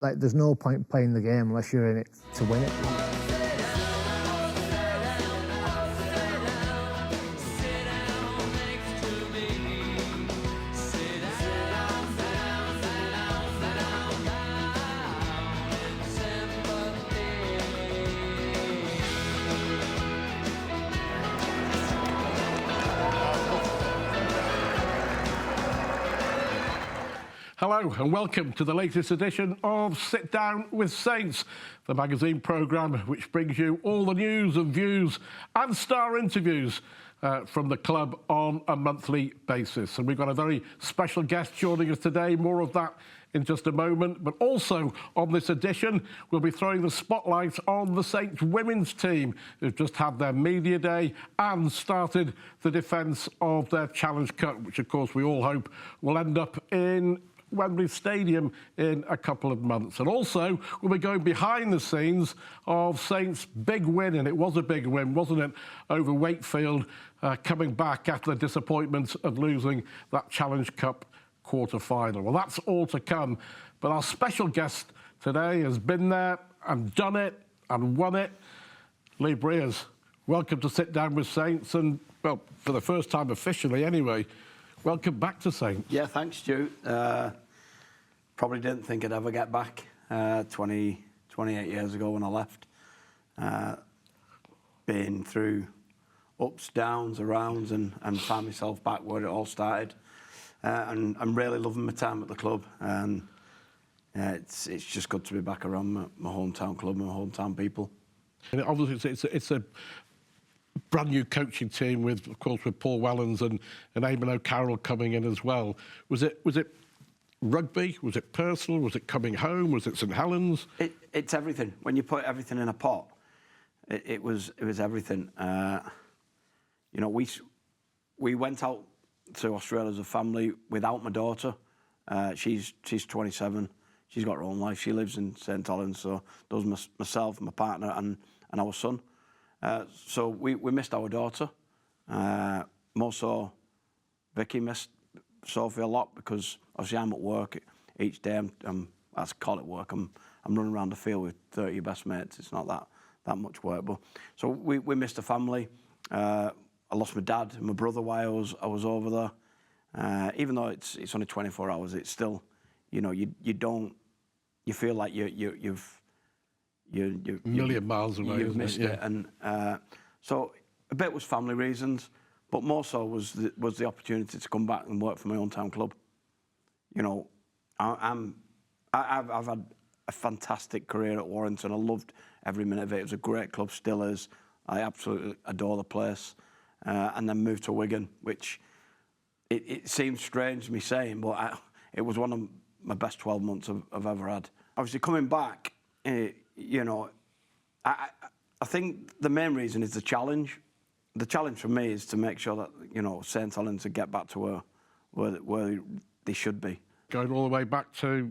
Like, there's no point playing the game unless you're in it to win it. Hello and welcome to the latest edition of Sit Down with Saints, the magazine programme which brings you all the news and views and star interviews from the club on a monthly basis. And we've got a very special guest joining us today, more of that in just a moment. But also on this edition, we'll be throwing the spotlight on the Saints women's team, who've just had their media day and started the defence of their Challenge Cup, which of course we all hope will end up in Wembley Stadium in a couple of months. And also, we'll be going behind the scenes of Saints' big win, and it was a big win, wasn't it, over Wakefield, coming back after the disappointment of losing that Challenge Cup quarter-final. Well, that's all to come, but our special guest today has been there and done it and won it. Lee Briers, welcome to Sit Down with Saints, and, well, for the first time officially anyway, welcome back to Saints. Yeah, thanks, Stu. Probably didn't think I'd ever get back 28 years ago when I left. Been through ups, downs, arounds, and found myself back where it all started. And I'm really loving my time at the club. And it's just good to be back around my hometown club, my hometown people. And obviously, it's a brand new coaching team with, of course, with Paul Wellens and Eamon O'Carroll coming in as well. Was it rugby? Was it personal? Was it coming home? Was it St.Helens? It's everything. When you put everything in a pot, it was everything. You know, we went out to Australia as a family without my daughter. She's 27. She's got her own life. She lives in St.Helens, so does myself, my partner, and our son. So we missed our daughter. More so, Vicky missed Sophie a lot because obviously I'm at work each day. I call it work. I'm running around the field with 30 best mates. It's not that much work. But so we missed the family. I lost my dad and my brother while I was over there. Even though it's only 24 hours, it's still, you know, you feel like you've a million miles away. You've missed it, and so a bit was family reasons, but more so was the opportunity to come back and work for my own town club. You know, I've had a fantastic career at Warrington. I loved every minute of it. It was a great club, still is. I absolutely adore the place. And then moved to Wigan, which it seems strange me saying, but it was one of my best 12 months I've ever had. Obviously, coming back. You know, I think the main reason is the challenge. The challenge for me is to make sure that, you know, St.Helens would get back to where they should be. Going all the way back to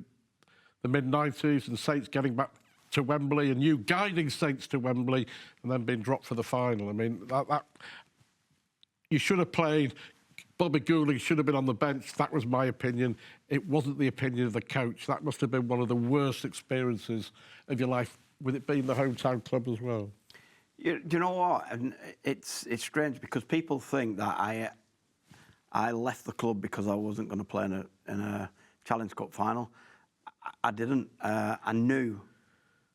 the mid-90s and Saints getting back to Wembley and you guiding Saints to Wembley and then being dropped for the final. I mean, that you should have played. Bobby Goulding should have been on the bench. That was my opinion. It wasn't the opinion of the coach. That must have been one of the worst experiences of your life, with it being the hometown club as well. You know what? And it's strange because people think that I left the club because I wasn't going to play in a Challenge Cup final. I didn't. I knew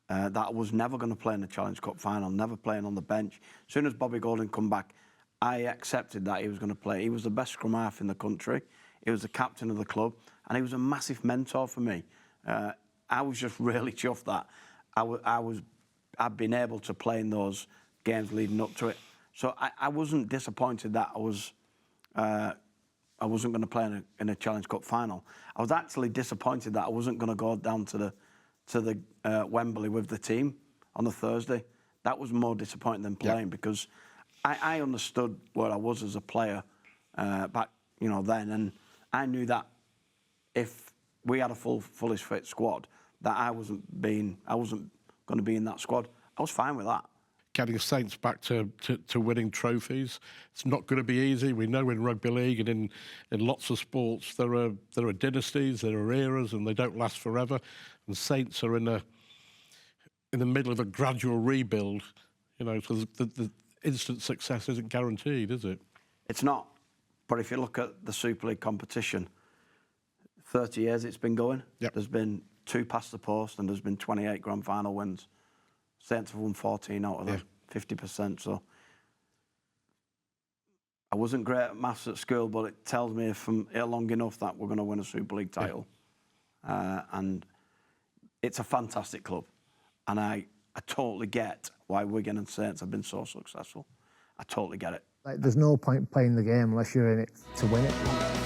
that I was never going to play in a Challenge Cup final, never playing on the bench. As soon as Bobby Goulding come back, I accepted that he was going to play. He was the best scrum half in the country. He was the captain of the club, and he was a massive mentor for me. I was just really chuffed that I'd been able to play in those games leading up to it. So I wasn't disappointed that I wasn't going to play in a Challenge Cup final. I was actually disappointed that I wasn't going to go down to the Wembley with the team on the Thursday. That was more disappointing than playing because I understood where I was as a player back, you know, then, and I knew that if we had a fully fit squad, that I wasn't going to be in that squad. I was fine with that. getting Saints back to winning trophies. It's not going to be easy. We know in rugby league and in lots of sports there are dynasties, there are eras, and they don't last forever. And Saints are in the middle of a gradual rebuild. You know, so the instant success isn't guaranteed, is it? It's not. But if you look at the Super League competition, 30 years it's been going. Yep. There's been 2 past the post and there's been 28 grand final wins. Saints have won 14 out of them, 50%. So I wasn't great at maths at school, but it tells me if I'm here long enough that we're going to win a Super League title. And it's a fantastic club. And I totally get why Wigan and Saints have been so successful. I totally get it. Like, there's no point playing the game unless you're in it to win it.